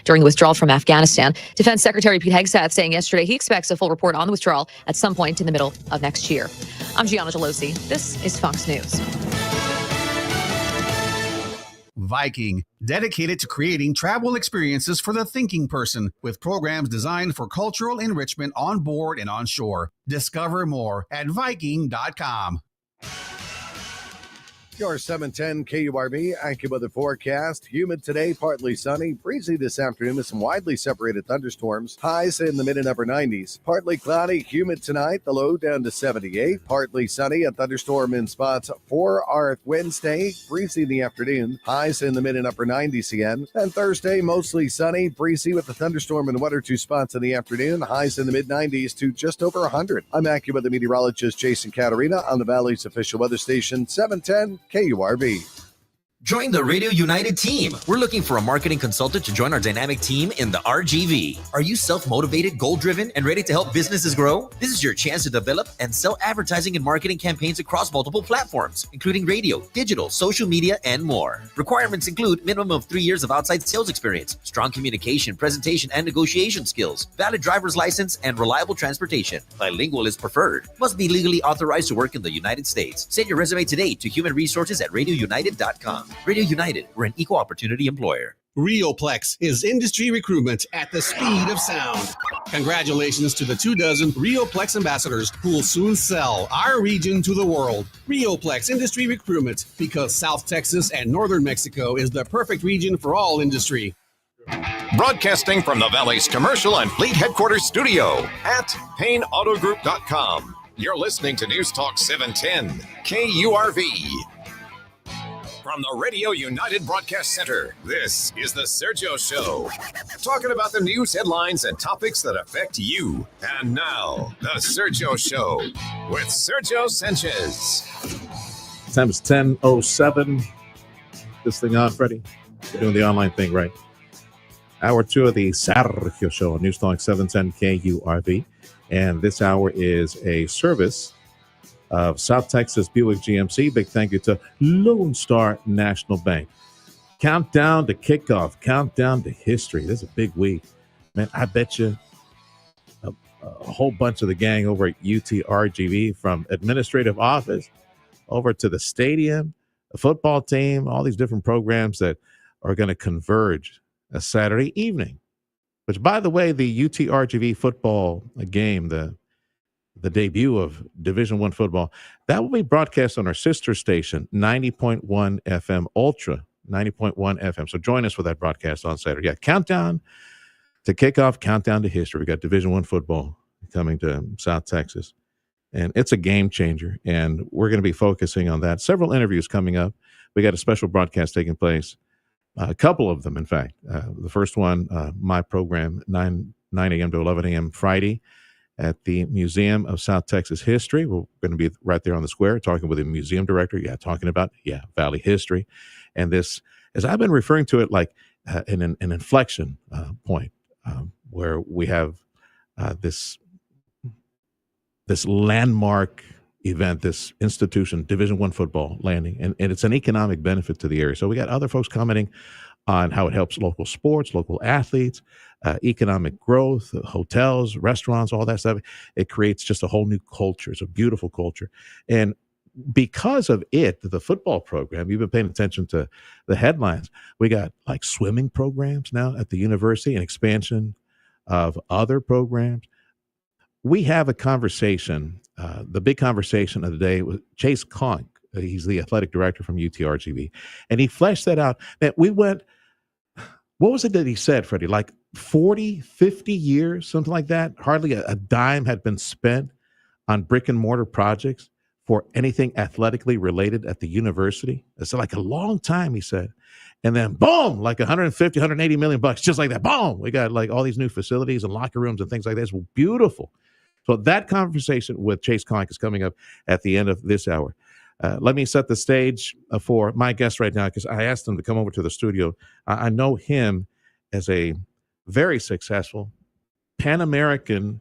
during the withdrawal from Afghanistan. Defense Secretary Pete Hegseth saying yesterday he expects a full report on the withdrawal at some point in the middle of next year. I'm Gianna Gelosi. This is Fox News. Viking, dedicated to creating travel experiences for the thinking person with programs designed for cultural enrichment on board and on shore. Discover more at Viking.com. Your 710 KURB AccuWeather forecast. Humid today, partly sunny. Breezy this afternoon with some widely separated thunderstorms. Highs in the mid and upper 90s. Partly cloudy, humid tonight. The low down to 78. Partly sunny. A thunderstorm in spots for our Wednesday. Breezy in the afternoon. Highs in the mid and upper 90s again. And Thursday, mostly sunny. Breezy with a thunderstorm in one or two spots in the afternoon. Highs in the mid 90s to just over 100. I'm AccuWeather meteorologist Jason Caterina on the Valley's official weather station 710 KURB. Join the Radio United team. We're looking for a marketing consultant to join our dynamic team in the RGV. Are you self-motivated, goal-driven, and ready to help businesses grow? This is your chance to develop and sell advertising and marketing campaigns across multiple platforms, including radio, digital, social media, and more. Requirements include minimum of 3 years of outside sales experience, strong communication, presentation, and negotiation skills, valid driver's license, and reliable transportation. Bilingual is preferred. Must be legally authorized to work in the United States. Send your resume today to humanresources@radiounited.com. Radio United, we're an equal opportunity employer. Rioplex is industry recruitment at the speed of sound. Congratulations to the 24 Rioplex ambassadors who will soon sell our region to the world. Rioplex industry recruitment, because South Texas and Northern Mexico is the perfect region for all industry. Broadcasting from the Valley's commercial and fleet headquarters studio at PayneAutoGroup.com. You're listening to News Talk 710 KURV. From the Radio United Broadcast Center, this is the Sergio Show. Talking about the news headlines and topics that affect you. And now, the Sergio Show with Sergio Sanchez. Time is 10:07. This thing on, Freddie? We're doing the online thing, right? Hour 2 of the Sergio Show on News Talk 710 KURV. And this hour is a service of South Texas Buick GMC. Big thank you to Lone Star National Bank. Countdown to kickoff. Countdown to history. This is a big week. Man, I bet you a whole bunch of the gang over at UTRGV, from administrative office over to the stadium, the football team, all these different programs that are going to converge a Saturday evening. Which, by the way, the UTRGV football game, the debut of Division I football, that will be broadcast on our sister station, 90.1 FM Ultra, 90.1 FM. So join us for that broadcast on Saturday. Yeah, countdown to kickoff, countdown to history. We got Division I football coming to South Texas, and it's a game changer, and we're going to be focusing on that. Several interviews coming up. We got a special broadcast taking place, a couple of them, in fact. The first one, my program, 9 a.m. to 11 a.m. Friday, at the Museum of South Texas History. We're going to be right there on the square talking with the museum director. Talking about, Valley history. And this, as I've been referring to it, like an inflection point where we have this landmark event, this institution, Division I football landing, and it's an economic benefit to the area. So we got other folks commenting on how it helps local sports, local athletes, economic growth, hotels, restaurants, all that stuff. It creates just a whole new culture. It's a beautiful culture. And because of it, the football program, you've been paying attention to the headlines. We got like swimming programs now at the university, an expansion of other programs. We have a conversation, the big conversation of the day with Chase Conk. He's the athletic director from UTRGV. And he fleshed that out. That we went, what was it that he said, Freddie? Like 40, 50 years, something like that. Hardly a dime had been spent on brick and mortar projects for anything athletically related at the university. It's like a long time, he said. And then boom, like 150, 180 million bucks, just like that. Boom, we got like all these new facilities and locker rooms and things like that. It's beautiful. So that conversation with Chase Conk is coming up at the end of this hour. Let me set the stage for my guest right now, because I asked him to come over to the studio. I know him as a very successful Pan-American.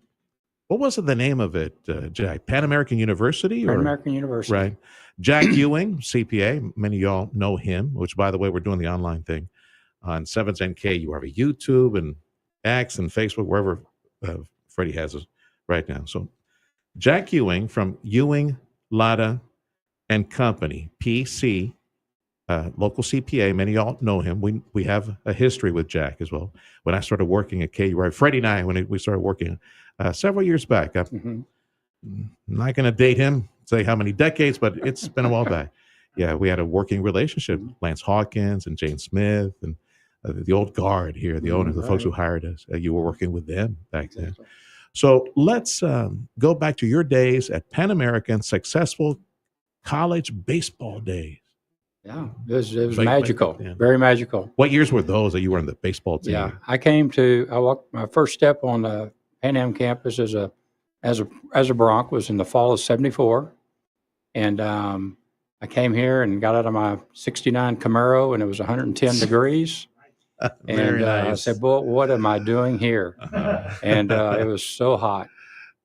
What was the name of it, Jack? Pan-American University? Pan-American University. Right. Jack Ewing, CPA. Many of y'all know him, which, by the way, we're doing the online thing on 710 KURV YouTube and X and Facebook, wherever Freddie has us right now. So Jack Ewing from Ewing, Latta and Company, PC, local CPA. Many of y'all know him. We have a history with Jack as well. When I started working at KURV, Freddie and I, when we started working several years back, I'm not going to date him, say how many decades, but it's been a while back. Yeah, we had a working relationship. Lance Hawkins and Jane Smith and the old guard here, the owners, the folks who hired us. You were working with them back then. So let's go back to your days at Pan American, successful college baseball days. Yeah, it was magical, very magical. What years were those that you were on the baseball team? Yeah, I walked my first step on the Pan Am campus as a Bronc was in the fall of '74, and I came here and got out of my '69 Camaro, and it was 110 degrees. And nice. I said, "Boy, what am I doing here?" And it was so hot.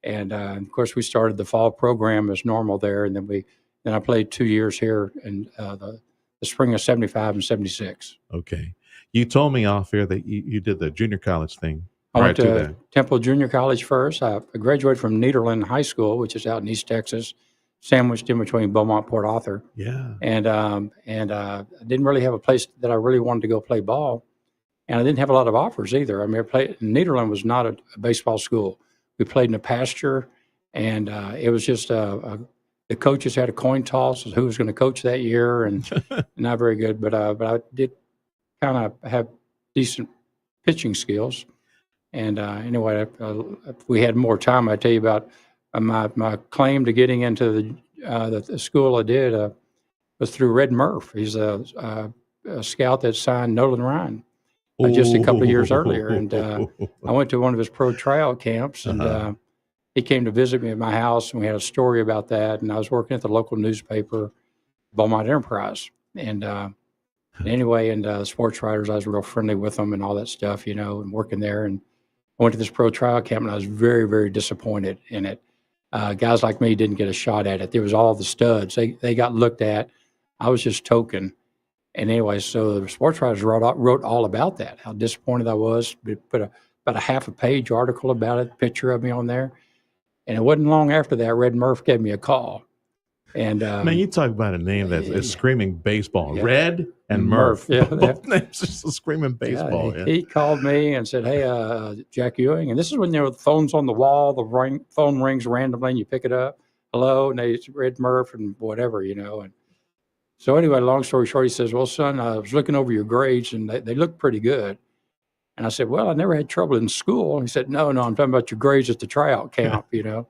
And of course, we started the fall program as normal there, and then I played 2 years here in the spring of '75 and '76. Okay, you told me off here that you did the junior college thing. I went to Temple Junior College first. I graduated from Nederland High School, which is out in East Texas, sandwiched in between Beaumont and Port Arthur. Yeah. And I didn't really have a place that I really wanted to go play ball. And I didn't have a lot of offers either. I mean, Nederland was not a baseball school. We played in a pasture, and it was just the coaches had a coin toss of who was going to coach that year, and not very good. But I did kind of have decent pitching skills. And anyway, if we had more time, I'd tell you about my claim to getting into the school I did was through Red Murph. He's a scout that signed Nolan Ryan just a couple of years earlier. And I went to one of his pro tryout camps, and he came to visit me at my house, and we had a story about that. And I was working at the local newspaper, Beaumont Enterprise. And anyway, the sports writers, I was real friendly with them and all that stuff, and working there. And I went to this pro trial camp, and I was very, very disappointed in it. Guys like me didn't get a shot at it. There was all the studs. They got looked at. I was just token. And anyway, so the sports writers wrote all about that, how disappointed I was. We put about a half a page article about it, picture of me on there. And it wasn't long after that, Red Murph gave me a call. And man, you talk about a name that's screaming baseball. Yeah. Red and Murph. Yeah, both names are screaming baseball. Yeah, he called me and said, "Hey, Jack Ewing." And this is when there were the phones on the wall. The phone rings randomly, and you pick it up. Hello, and it's Red Murph and whatever, And so anyway, long story short, he says, "Well, son, I was looking over your grades, and they look pretty good." And I said, "Well, I never had trouble in school." And he said, No, I'm talking about your grades at the tryout camp, And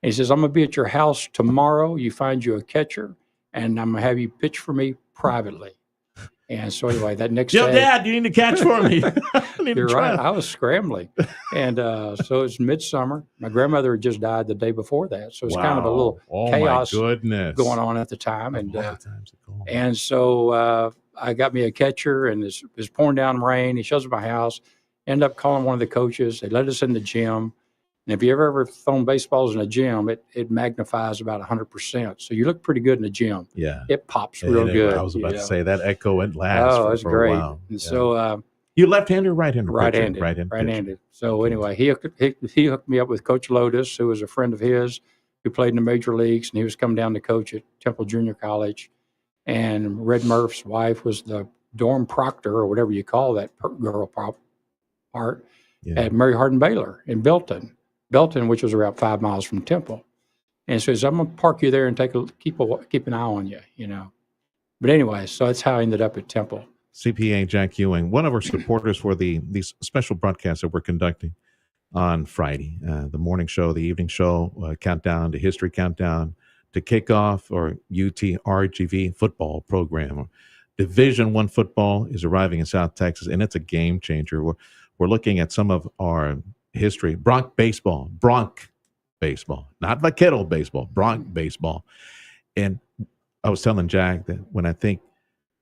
he says, "I'm going to be at your house tomorrow. You find you a catcher, and I'm going to have you pitch for me privately." And so anyway, that next day. Dad, you need to catch for me. You're right. I was scrambling. And so it's midsummer. My grandmother had just died the day before that. So it's kind of a little chaos going on at the time. And so I got me a catcher, and it was pouring down rain. He shows up at my house, end up calling one of the coaches. They let us in the gym. And if you ever thrown baseballs in a gym, it magnifies about 100%. So you look pretty good in the gym. Yeah. It pops real good. I was about to say that echo and lasts it's for great. a while. And so you left-handed or right-handed? Right-handed. So anyway, he hooked me up with Coach Lotus, who was a friend of his, who played in the major leagues, and he was coming down to coach at Temple Junior College. And Red Murph's wife was the dorm proctor, or whatever you call that girl part, at Mary Hardin Baylor in Belton, which was about 5 miles from Temple. And so he said, "I'm going to park you there and keep an eye on you, But anyway, so that's how I ended up at Temple. CPA Jack Ewing, one of our supporters for these special broadcasts that we're conducting on Friday, the morning show, the evening show, countdown to history countdown to kickoff, or UTRGV football program. Division I football is arriving in South Texas, and it's a game changer. We're looking at some of our history. Bronc baseball, not vaquero baseball, Bronc baseball. And I was telling Jack that when I think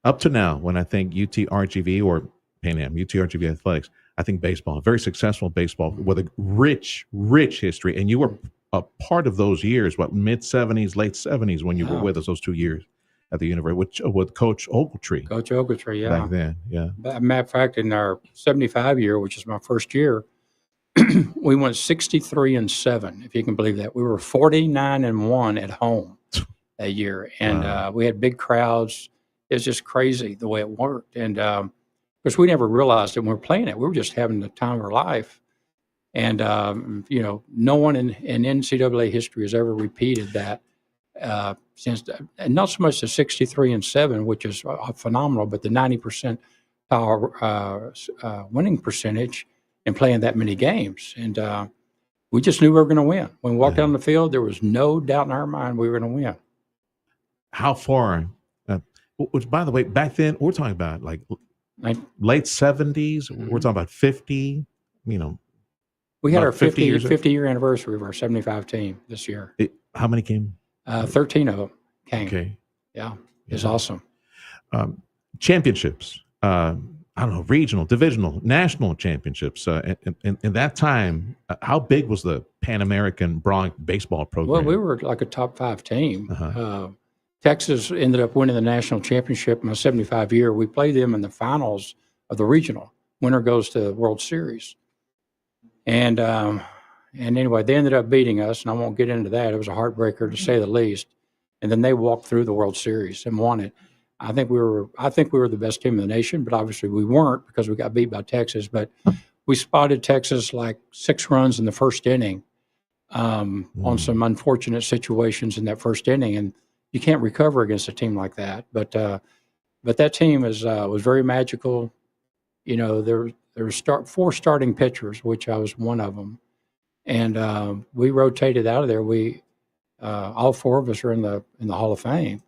UTRGV or Pan Am, UTRGV athletics, I think baseball, very successful baseball with a rich history. And you were a part of those years, mid-'70s, late '70s, when you were with us those 2 years. at the university with Coach Ogletree. Coach Ogletree, yeah. Back then, yeah. Matter of fact, in our 75 year, which is my first year, we went 63-7, if you can believe that. We were 49-1 at home that year, and we had big crowds. It was just crazy the way it worked, and of course, we never realized it when we were playing it. We were just having the time of our life, and no one in NCAA history has ever repeated that since, and not so much the 63-7, which is phenomenal, but the 90% winning percentage and playing that many games. And we just knew we were going to win. When we walked down the field, there was no doubt in our mind we were going to win. How far, which by the way, back then, we're talking about like late 70s, we're talking about 50, We had our 50-year anniversary of our 75 team this year. How many came? 13 of them came. Okay. Yeah, it's awesome. Championships. I don't know, regional, divisional, national championships. In that time, how big was the Pan American Bronx baseball program? Well, we were like a top 5 team. Texas ended up winning the national championship in my 75 year. We played them in the finals of the regional. Winner goes to the World Series. And anyway, they ended up beating us, and I won't get into that. It was a heartbreaker to say the least. And then they walked through the World Series and won it. I think we were the best team in the nation, but obviously we weren't because we got beat by Texas. But we spotted Texas like 6 runs in the first inning on some unfortunate situations in that first inning, and you can't recover against a team like that. But that team was very magical. There were 4 starting pitchers, which I was one of them, and we rotated out of there. We all 4 of us are in the Hall of Fame.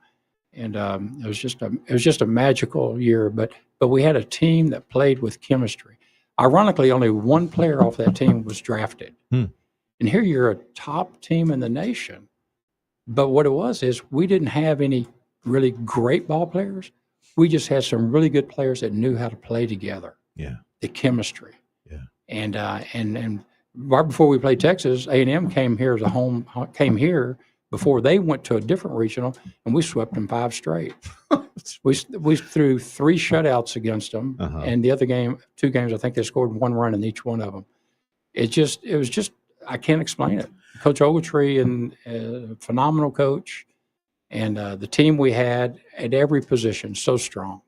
And it was just a magical year, but we had a team that played with chemistry. Ironically, only one player off that team was drafted. And here you're a top team in the nation. But what it was is we didn't have any really great ball players. We just had some really good players that knew how to play together. Yeah, the chemistry. Yeah, and right before we played Texas, A&M came here before they went to a different regional, and we swept them 5 straight. we threw 3 shutouts against them, and the other 2 games, I think they scored 1 run in each one of them. It was just I can't explain it. Coach Ogletree, and phenomenal coach, and the team we had at every position, so strong.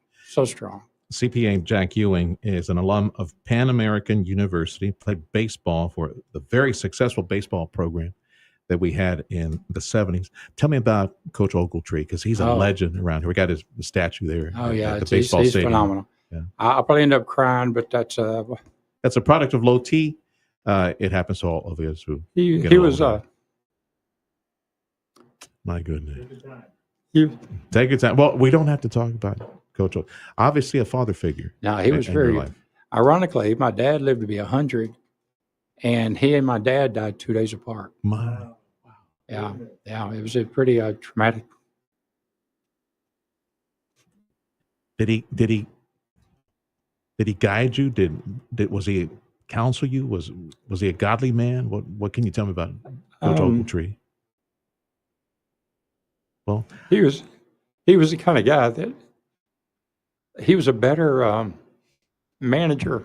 CPA Jack Ewing is an alum of Pan American University, played baseball for the very successful baseball program that we had in the 70s. Tell me about Coach Ogletree, because he's a legend around here. We got his statue there. Oh, yeah. At the baseball he's stadium. Phenomenal. Yeah. I'll probably end up crying, but that's a product of low T. It happens to all of us who he was my goodness. Take your time. Well, we don't have to talk about Coach Ogletree. Obviously a father figure. No, he was very, ironically, my dad lived to be 100, and he and my dad died 2 days apart. Yeah, it was a pretty traumatic. Did he guide you? Was he counsel you? Was he a godly man? What can you tell me about Coach Ogletree? Well, he was the kind of guy that he was a better manager,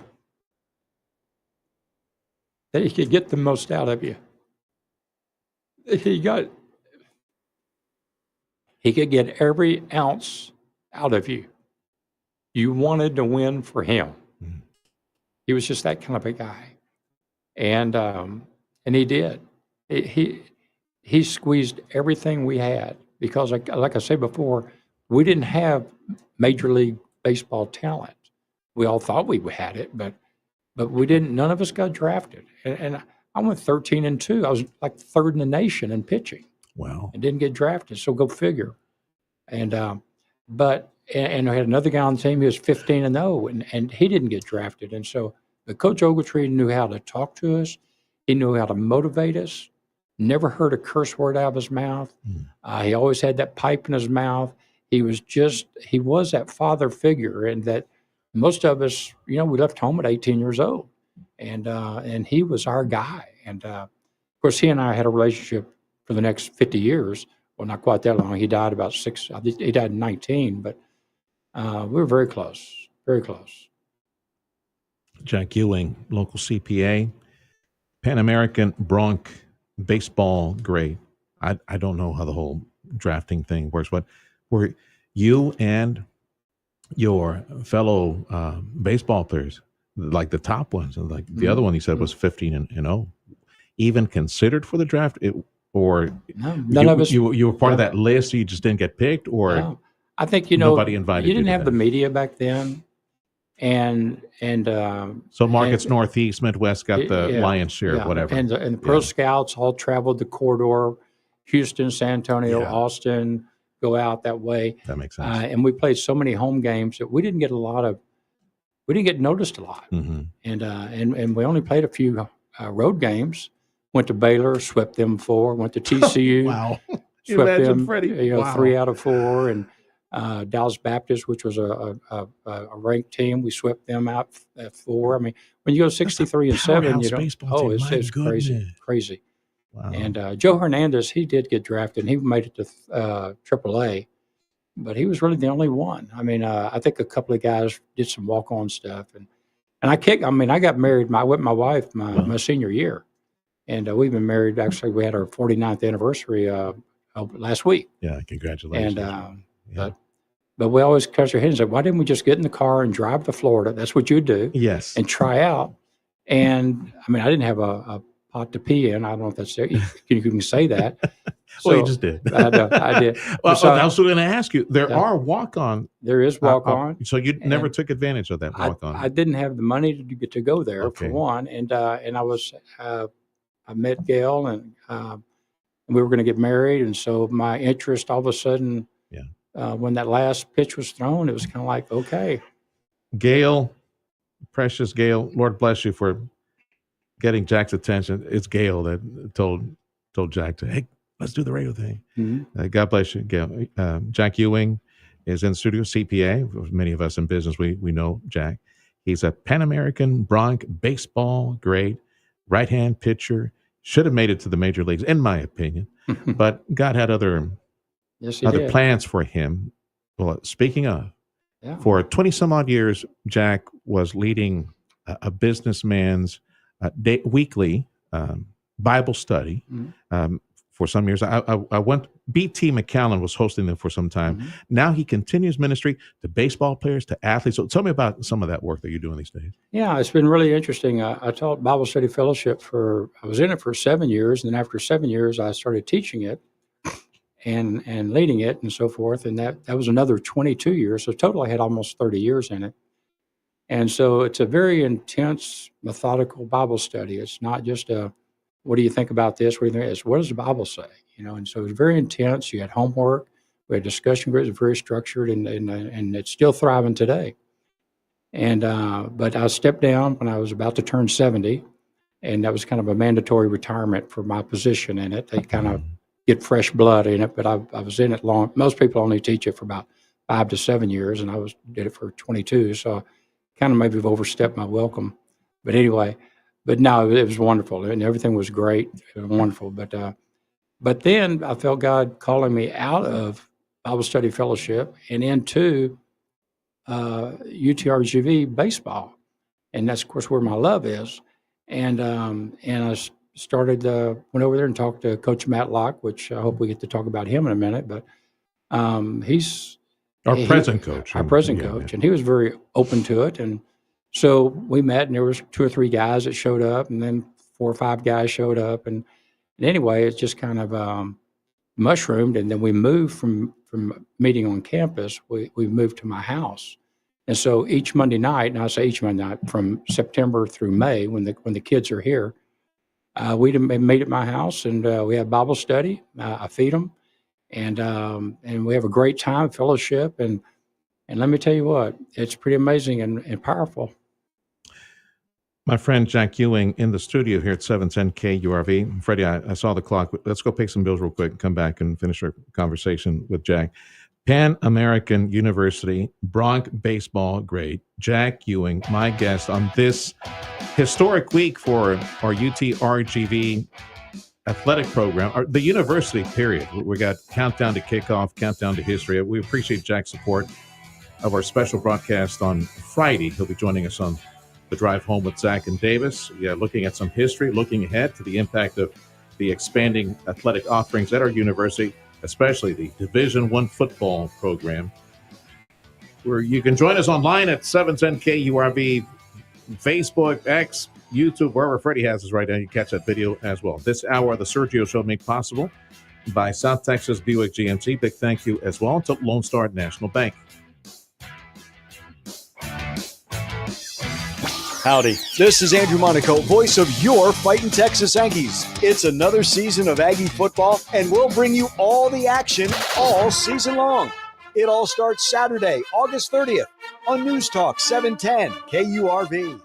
that he could get the most out of you. He could get every ounce out of you. You wanted to win for him. He was just that kind of a guy, and he did. He squeezed everything we had, because, like I said before, we didn't have Major League Baseball talent. We all thought we had it, but we didn't. None of us got drafted, and I went 13-2. I was like 3rd in the nation in pitching. Wow! And didn't get drafted, so go figure. And and I had another guy on the team. He was 15-0, and he didn't get drafted. And so, but Coach Ogletree knew how to talk to us. He knew how to motivate us. Never heard a curse word out of his mouth. He always had that pipe in his mouth. He was that father figure, and that most of us, we left home at 18 years old, and he was our guy. And of course, he and I had a relationship for the next 50 years. Well, not quite that long. He died about 6. He died in 19, but we were very close, very close. Jack Ewing, local CPA, Pan American Bronc baseball grade. I don't know how the whole drafting thing works, but were you and your fellow baseball players, like the top ones, and like the other one you said was 15-0, even considered for the draft? Or no, none of us. You were part of that list, so you just didn't get picked, or no. I think nobody invited you. You didn't have to the that. media back then, and so markets Northeast, Midwest got the yeah, lion's share, yeah. whatever. And the Pro Scouts all traveled the corridor, Houston, San Antonio, Yeah. Austin, go out that way. That makes sense. And we played so many home games that we didn't get noticed a lot. Mm-hmm. And we only played a few road games. Went to Baylor, swept them 4. Went to TCU, Wow. swept them, Freddie. Wow. 3 out of 4. And Dallas Baptist, which was a ranked team, we swept them out at 4. I mean, when you go 63-7, you don't. Oh, it's crazy. Wow. And Joe Hernandez, he did get drafted, and he made it to AAA, but he was really the only one. I mean, I think a couple of guys did some walk-on stuff, and I got married. I went with my wife my senior year, and we've been married. Actually, we had our 49th anniversary last week. Yeah, congratulations. And but we always catch our heads and say, why didn't we just get in the car and drive to Florida? That's what you do. Yes. And try out. And I mean, I didn't have a pot to pee in. I don't know if that's you can say that. Well, you just did. I did. Well, so, I was going to ask you. There are walk-on. There is walk-on. So you never took advantage of that walk-on. I didn't have the money to go there for one, and I met Gail, and we were going to get married, and so my interest all of a sudden. When that last pitch was thrown, it was kind of like, okay. Gail, precious Gail, Lord bless you for getting Jack's attention. It's Gail that told Jack to, hey, let's do the radio thing. Mm-hmm. God bless you, Gail. Jack Ewing is in the studio, CPA. Many of us in business, we know Jack. He's a Pan American Bronc baseball grade, right-hand pitcher. Should have made it to the major leagues, in my opinion. But God had other plans for him. Well, speaking of, for 20 some odd years, Jack was leading a businessman's weekly Bible study. Mm-hmm. For some years, I went. B.T. McCallum was hosting them for some time. Mm-hmm. Now he continues ministry to baseball players, to athletes. So tell me about some of that work that you're doing these days. Yeah, it's been really interesting. I taught Bible study fellowship I was in it for 7 years, and then after 7 years, I started teaching it. And leading it and so forth. And that was another 22 years. So total, I had almost 30 years in it. And so it's a very intense, methodical Bible study. It's not just what do you think about this? It's what does the Bible say? And so it was very intense. You had homework. We had discussion groups, very structured, and it's still thriving today. And but I stepped down when I was about to turn 70, and that was kind of a mandatory retirement for my position in it. They kind of get fresh blood in it, but I was in it long. Most people only teach it for about 5 to 7 years, and I did it for 22. So I kind of maybe have overstepped my welcome. But anyway, no, it was wonderful, and everything was great. It was wonderful. But then I felt God calling me out of Bible study fellowship and into UTRGV baseball, and that's of course where my love is. And I started, went over there and talked to Coach Matlock, which I hope we get to talk about him in a minute. But he's our present coach, and he was very open to it. And so we met, and there was 2 or 3 guys that showed up, and then 4 or 5 guys showed up, and anyway, it just kind of mushroomed. And then we moved from meeting on campus. We moved to my house, and so each Monday night, and I say each Monday night from September through May, when the kids are here. We meet at my house, and we have Bible study. I feed them, and we have a great time, fellowship, and let me tell you what, it's pretty amazing and powerful. My friend Jack Ewing in the studio here at 710 KURV. Freddie, I saw the clock. Let's go pay some bills real quick and come back and finish our conversation with Jack. Pan American University, Bronc baseball grade, Jack Ewing, my guest on this historic week for our UTRGV athletic program, or the university period. We got countdown to kickoff, countdown to history. We appreciate Jack's support of our special broadcast on Friday. He'll be joining us on the drive home with Zach and Davis. Yeah, looking at some history, looking ahead to the impact of the expanding athletic offerings at our university, especially the Division I football program, where you can join us online at 710 KURV, Facebook, X, YouTube, wherever Freddie has us right now. You catch that video as well. This hour of the Sergio Show made possible by South Texas Buick GMC. Big thank you as well to Lone Star National Bank. Howdy, this is Andrew Monaco, voice of your Fightin' Texas Aggies. It's another season of Aggie football, and we'll bring you all the action all season long. It all starts Saturday, August 30th on News Talk 710 KURV.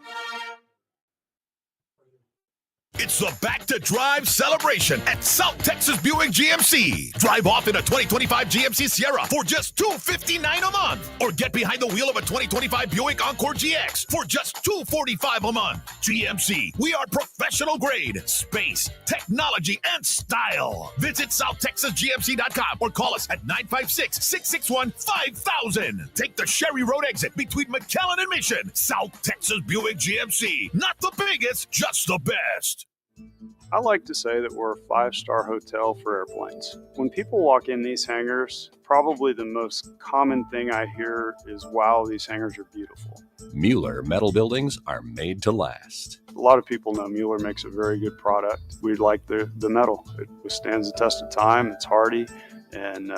It's the Back to Drive celebration at South Texas Buick GMC. Drive off in a 2025 GMC Sierra for just $259 a month. Or get behind the wheel of a 2025 Buick Encore GX for just $245 a month. GMC, we are professional grade, space, technology, and style. Visit SouthTexasGMC.com or call us at 956-661-5000. Take the Sherry Road exit between McAllen and Mission. South Texas Buick GMC. Not the biggest, just the best. I like to say that we're a 5-star hotel for airplanes. When people walk in these hangars, probably the most common thing I hear is, wow, these hangars are beautiful. Mueller metal buildings are made to last. A lot of people know Mueller makes a very good product. We like the metal. It withstands the test of time, it's hardy, and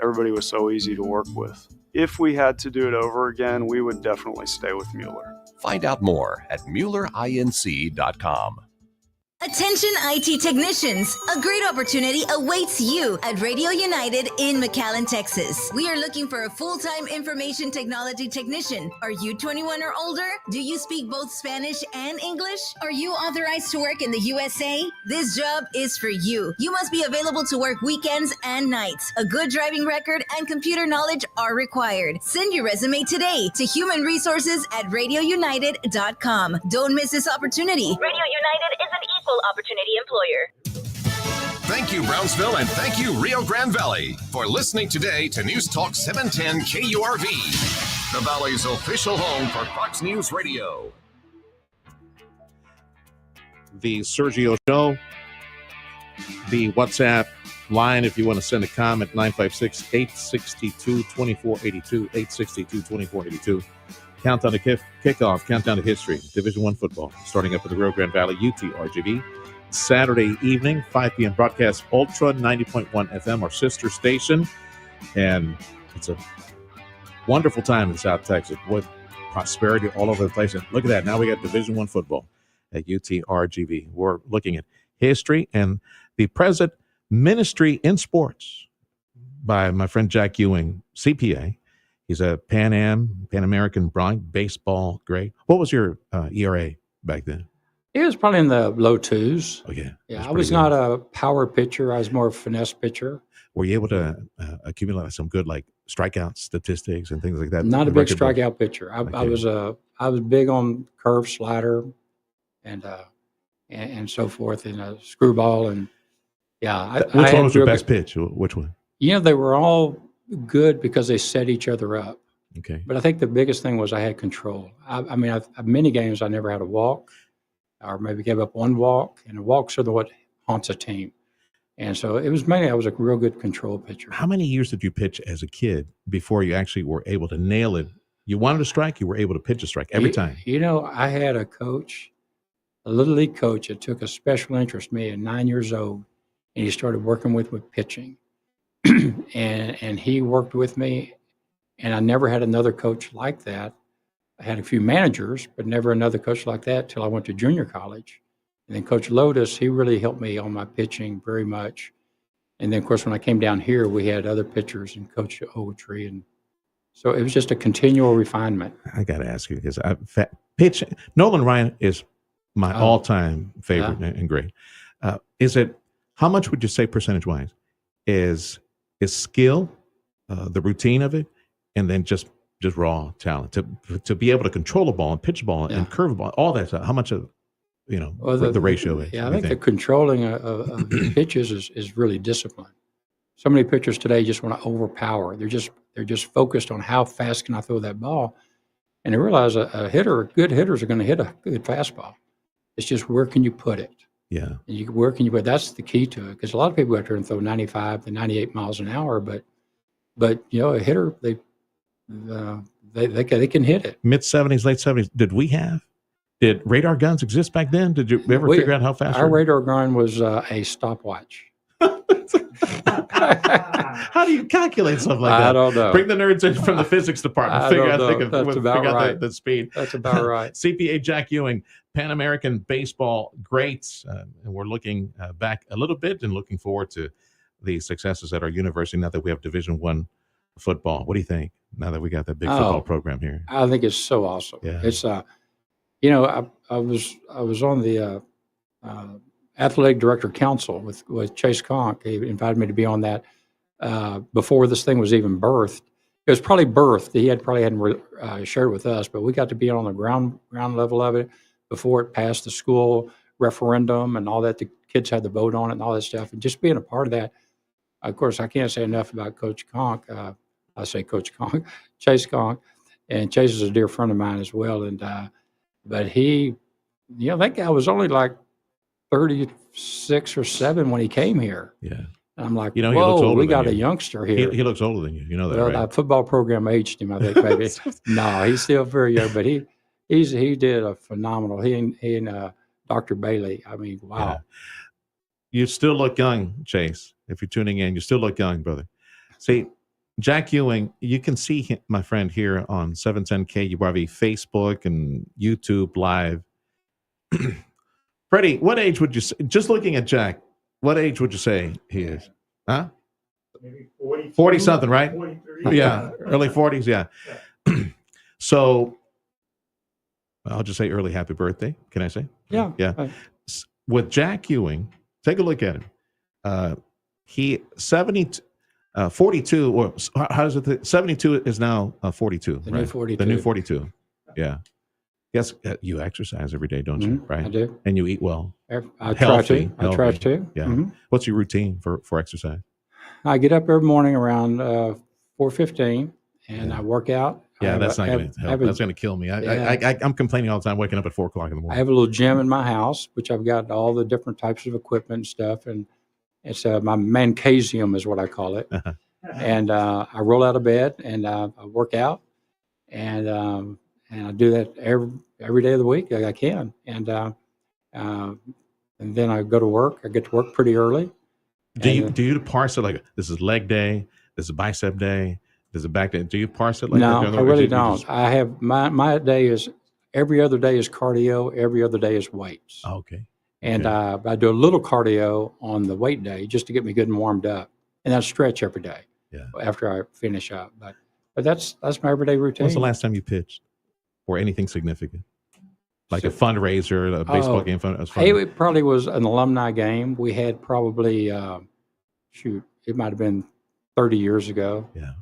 everybody was so easy to work with. If we had to do it over again, we would definitely stay with Mueller. Find out more at MuellerINC.com. Attention IT technicians, a great opportunity awaits you at Radio United in McAllen, Texas. We are looking for a full-time information technology technician. Are you 21 or older? Do you speak both Spanish and English? Are you authorized to work in the USA? This job is for you. You must be available to work weekends and nights. A good driving record and computer knowledge are required. Send your resume today to humanresources@radiounited.com. Don't miss this opportunity. Radio United is an equal opportunity employer. Thank you, Brownsville, and thank you, Rio Grande Valley, for listening today to News Talk 710 KURV, the Valley's official home for Fox News Radio. The Sergio Show, the WhatsApp line, if you want to send a comment, 956-862-2482, 862-2482. Countdown to kickoff, countdown to history, Division I football, starting up in the Rio Grande Valley, UTRGV. Saturday evening, 5 p.m. broadcast, Ultra 90.1 FM, our sister station. And it's a wonderful time in South Texas with prosperity all over the place. And look at that. Now we got Division I football at UTRGV. We're looking at history and the present ministry in sports by my friend Jack Ewing, CPA. He's a Pan American baseball grade. What was your ERA back then? It was probably in the low 2s. Oh, yeah. Yeah, I was not a power pitcher. I was more a finesse pitcher. Were you able to accumulate some good strikeout statistics and things like that? Not a big strikeout pitcher. I was big on curve, slider, and so forth, and screwball, and yeah. Which one was your best pitch? Which one? They were all good because they set each other up. Okay. But I think the biggest thing was I had control. Many games I never had a walk, or maybe gave up one walk, and walks are what haunts a team. And so it was mainly I was a real good control pitcher. How many years did you pitch as a kid before you actually were able to nail it? You wanted to strike, you were able to pitch a strike every time. I had a coach, a little league coach that took a special interest in me at 9 years old, and he started working with pitching. and he worked with me, and I never had another coach like that. I had a few managers, but never another coach like that till I went to junior college. And then Coach Lotus, he really helped me on my pitching very much. And then, of course, when I came down here, we had other pitchers and Coach Ogletree. And so it was just a continual refinement. I got to ask you, because pitching, Nolan Ryan is my all-time favorite and great. How much would you say percentage-wise is skill, the routine of it, and then just raw talent to be able to control the ball and pitch the ball and curve the ball, all that stuff? How much of Well, the ratio is? Yeah, I think the controlling of pitches is really disciplined. So many pitchers today just want to overpower. They're just focused on how fast can I throw that ball, and they realize good hitters are going to hit a good fastball. It's just where can you put it? Yeah. Where can you put? That's the key to it, because a lot of people go out there and throw 95 to 98 miles an hour, but a hitter they can hit it. Mid 70s, late 70s. Did radar guns exist back then? Did you ever figure out how fast? Our radar gun was a stopwatch. How do you calculate something like that? I don't know. Bring the nerds in from the physics department. Figure out the speed. That's about right. CPA Jack Ewing, Pan American baseball greats, and we're looking back a little bit and looking forward to the successes at our university now that we have Division I football. What do you think now that we got that big football program here? I think it's so awesome. Yeah. It's I was on the athletic director council with Chase Conk. He invited me to be on that before this thing was even birthed. It was probably birthed. He hadn't shared with us, but we got to be on the ground level of it before it passed the school referendum and all that. The kids had to vote on it and all that stuff. And just being a part of that, of course, I can't say enough about Coach Conk. I say Coach Conk, Chase Conk, and Chase is a dear friend of mine as well. And but he, that guy was only like 36 or 7 when he came here. Yeah. And I'm like, he looks older we got than a you. youngster here. He looks older than you. You know that, well, right? That football program aged him, I think, maybe. No, he's still very young, but he did a phenomenal. He and Dr. Bailey. I mean, wow. Yeah. You still look young, Chase. If you're tuning in, you still look young, brother. See, Jack Ewing, you can see him, my friend, here on 710 KURV, Facebook and YouTube Live. Freddie, what age would you say, just looking at Jack, what age would you say he is? Huh? Maybe 40 something, right? 43. Yeah, early 40s, yeah. So I'll just say early happy birthday. Can I say? Yeah. Yeah. Right. With Jack Ewing, take a look at him. He 42, or how does it? 72 is now 42. The right? new 42. The new 42. Yeah. Yes, you exercise every day, don't you? Right. I do. And you eat well. I try to. Yeah. Mm-hmm. What's your routine for exercise? I get up every morning around 4:15, and I work out. Yeah, that's not going to help. That's going to kill me. I'm complaining all the time, waking up at 4 o'clock in the morning. I have a little gym in my house, which I've got all the different types of equipment and stuff, and it's my mancasium is what I call it. And I roll out of bed and I work out, and I do that every day of the week I can, and then I go to work. I get to work pretty early. Do you parse it like this is leg day, this is bicep day, this is back day? Do you parse it like that? No, I really don't. I have my day is every other day is cardio, every other day is weights. Oh, okay. And I do a little cardio on the weight day just to get me good and warmed up, and I stretch every day. Yeah. After I finish up, but that's my everyday routine. When's the last time you pitched or anything significant, like a fundraiser, a baseball game? It probably was an alumni game. We had probably it might have been 30 years ago. Yeah.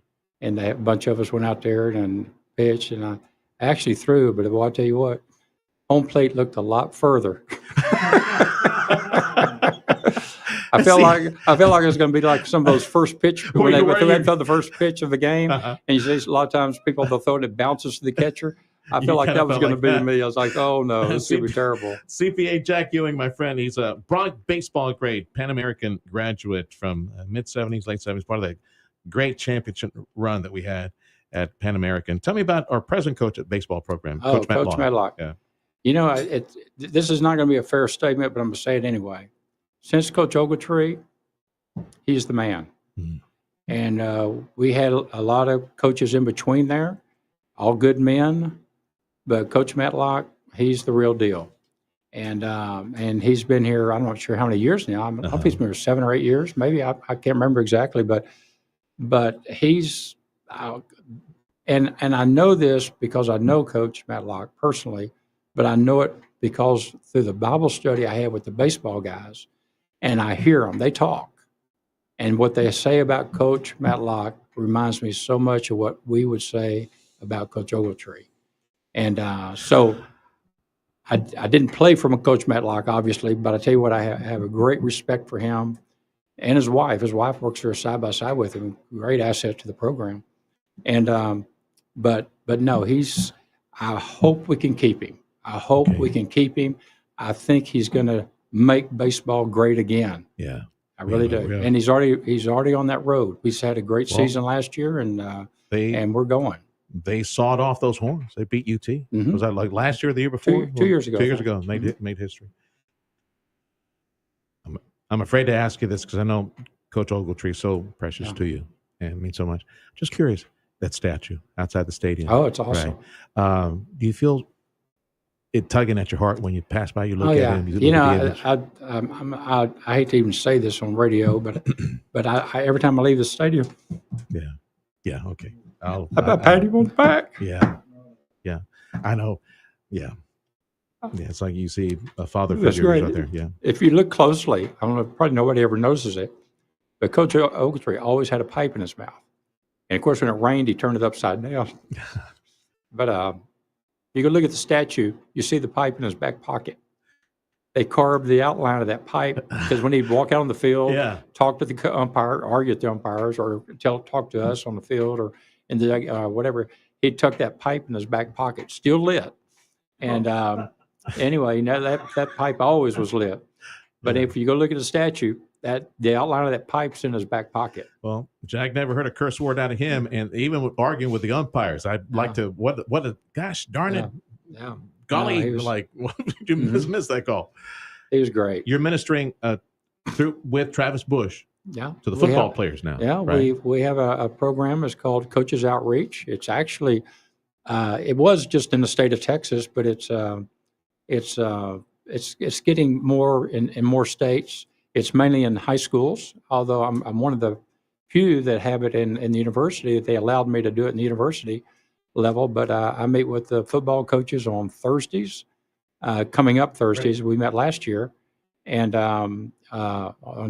And a bunch of us went out there and pitched, and I actually threw. But I'll tell you what, home plate looked a lot further. I felt like it was going to be like some of those first pitch when they throw the first pitch of the game, and you see a lot of times people they'll throw it, it bounces to the catcher. I feel like that was going to be me. I was like, oh no, this is going to be terrible. CPA Jack Ewing, my friend, he's a broad baseball great, Pan American graduate from mid 70s, late 70s, part of the great championship run that we had at Pan American. Tell me about our present coach at baseball program, Coach Medlock. Yeah. This is not going to be a fair statement, but I'm going to say it anyway. Since Coach Ogletree, he's the man. Mm-hmm. And we had a lot of coaches in between there, all good men, but Coach Medlock, he's the real deal. And he's been here, I'm not sure how many years now. I don't know if he's been here 7 or 8 years, maybe. I can't remember exactly, but he's and I know this because I know Coach Medlock personally, but I know it because through the Bible study I had with the baseball guys, and I hear them, they talk. And what they say about Coach Medlock reminds me so much of what we would say about Coach Ogletree. And so I didn't play from Coach Matlock, obviously, but I tell you what, I have a great respect for him and his wife. His wife works there side by side with him. Great asset to the program. And but no, I hope we can keep him. I hope we can keep him. I think he's going to make baseball great again. Yeah, I really do. Yeah. And he's already on that road. We've had a great season last year, and we're going. They sawed off those horns. They beat UT. Was that like last year or the year before? 2 years ago. 2 years ago. Made history. I'm afraid to ask you this because I know Coach Ogletree is so precious to you and it means so much. Just curious, that statue outside the stadium. Oh, it's awesome. Right. Do you feel it tugging at your heart when you pass by? You look at it. And you know, I hate to even say this on radio, but I every time I leave the stadium, yeah, okay. I pat him on the back. Yeah, I know. Yeah, it's like you see a father figure out there. Yeah. If you look closely, I don't know, probably nobody ever notices it, but Coach Ogletree always had a pipe in his mouth. And of course, when it rained, he turned it upside down. But you go look at the statue, you see the pipe in his back pocket. They carved the outline of that pipe because when he'd walk out on the field, talk to the umpire, argue with the umpires, or talk to us on the field or in the whatever, he'd tuck that pipe in his back pocket, still lit. And anyway, you know, that pipe always was lit. But if you go look at the statue, that the outline of that pipe's in his back pocket. Well, Jack never heard a curse word out of him, and even with arguing with the umpires, I'd like to. What a gosh darn it! Yeah. Golly, he was like, you missed that call. He was great. You're ministering with Travis Bush. Yeah, to the football players now. Yeah, right? we have a program. It's called Coaches Outreach. It's actually it was just in the state of Texas, but it's getting more in more states. It's mainly in high schools, although I'm one of the few that have it in the university. They allowed me to do it in the university level, but I meet with the football coaches on Thursdays, coming up Thursdays. We met last year, and on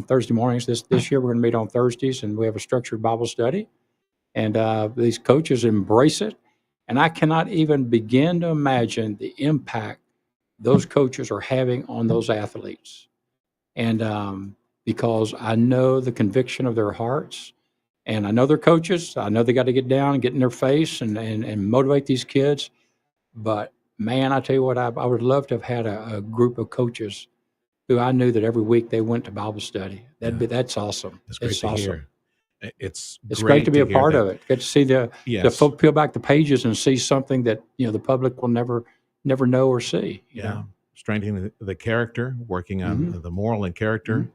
Thursday mornings. This year we're going to meet on Thursdays, and we have a structured Bible study, and these coaches embrace it, and I cannot even begin to imagine the impact those coaches are having on those athletes. And because I know the conviction of their hearts, and I know their coaches, I know they got to get down and get in their face and motivate these kids. But man, I tell you what, I would love to have had a group of coaches who I knew that every week they went to Bible study. That's awesome. It's great to awesome. hear. It's great to be a part of it. Get to see the peel back the pages and see something that the public will never know or see. You know? Strengthening the character, working on the moral and character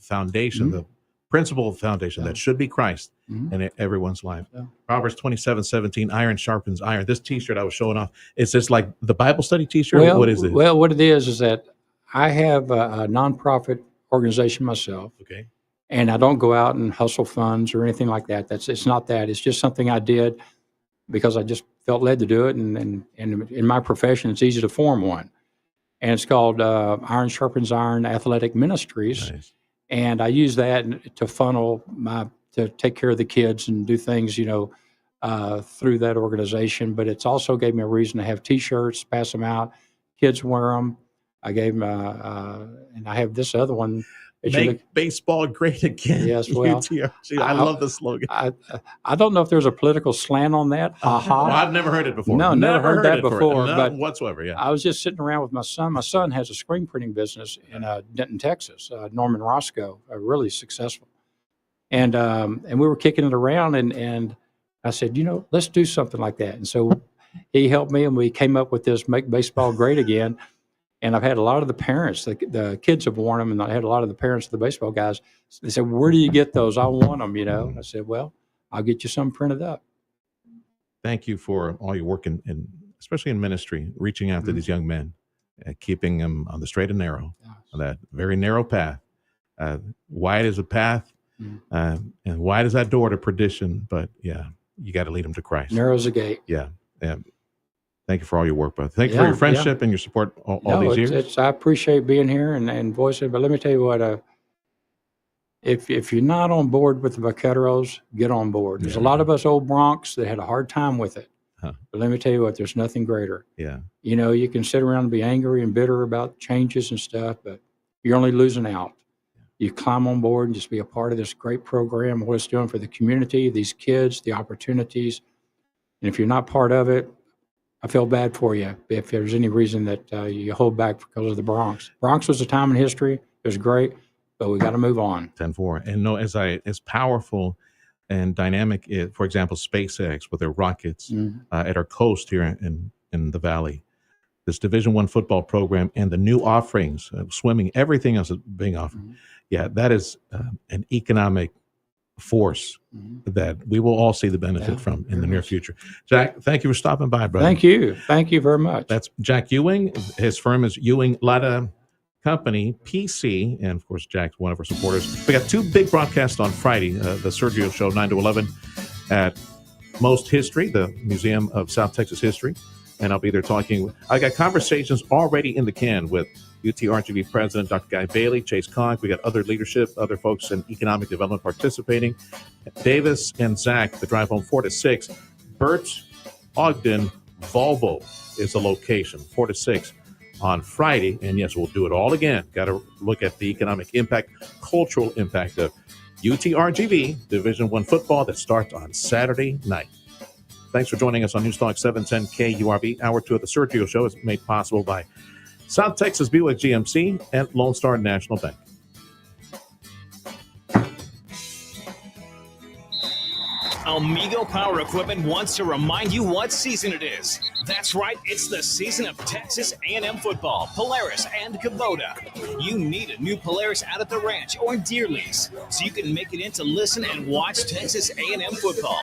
foundation, the principle foundation that should be Christ in everyone's life. Proverbs 27:17, iron sharpens iron. This T-shirt I was showing off, is this like the Bible study T-shirt? Well, what is it? Well, what it is that I have a nonprofit organization myself. Okay. And I don't go out and hustle funds or anything like that. It's not that. It's just something I did because I just felt led to do it. And in my profession, it's easy to form one. And it's called Iron Sharpens Iron Athletic Ministries. Nice. And I use that to funnel to take care of the kids and do things, through that organization. But it's also gave me a reason to have T-shirts, pass them out. Kids wear them. I gave them, and I have this other one. Make baseball great again. Yes, well, UTRG. I love the slogan. I don't know if there's a political slant on that. Well, I've never heard it before. No, never heard that before. But whatsoever, yeah. I was just sitting around with my son. My son has a screen printing business in Denton, Texas. Norman Roscoe, really successful. And we were kicking it around, and I said, let's do something like that. And so he helped me, and we came up with this Make Baseball Great Again. And I've had a lot of the parents, the kids have worn them, and I had a lot of the parents of the baseball guys. They said, "Where do you get those? I want them." I said, "Well, I'll get you some printed up." Thank you for all your work, in especially in ministry, reaching out to these young men, keeping them on the straight and narrow, on that very narrow path. Wide is a path, and wide is that door to perdition. But you got to lead them to Christ. Narrow's the gate. Yeah. Thank you for all your work, brother. Thank you for your friendship and your support all these years. I appreciate being here and voicing it. But let me tell you what, if you're not on board with the Vaqueros, get on board. There's a lot of us old Bronx that had a hard time with it. Huh. But let me tell you what, there's nothing greater. Yeah. You know, you can sit around and be angry and bitter about changes and stuff, but you're only losing out. You climb on board and just be a part of this great program, what it's doing for the community, these kids, the opportunities. And if you're not part of it, I feel bad for you if there's any reason that you hold back because of the Bronx. Bronx was a time in history. It was great, but we got to move on. 10-4. And no, as powerful and dynamic, for example, SpaceX with their rockets at our coast here in the Valley, this Division I football program and the new offerings, swimming, everything else is being offered. Yeah, that is an economic force that we will all see the benefit from in the near future. Jack, thank you for stopping by, brother. Thank you. Thank you very much. That's Jack Ewing. His firm is Ewing Latta Company, PC, and of course, Jack's one of our supporters. We got two big broadcasts on Friday, the Sergio Show, 9 to 11 at Most History, the Museum of South Texas History, and I'll be there talking. I got conversations already in the can with UTRGV President Dr. Guy Bailey, Chase Conk. We got other leadership, other folks in economic development participating. Davis and Zach, the drive home 4 to 6. Bert Ogden Volvo is the location, 4 to 6 on Friday. And yes, we'll do it all again. Got to look at the economic impact, cultural impact of UTRGV Division I football that starts on Saturday night. Thanks for joining us on News Talk 710 KURV. Hour 2 of the Sergio Show is made possible by South Texas Buick GMC and Lone Star National Bank. Amigo Power Equipment wants to remind you what season it is. That's right, it's the season of Texas A&M football, Polaris, and Kubota. You need a new Polaris out at the ranch or Deer Lease so you can make it in to listen and watch Texas A&M football.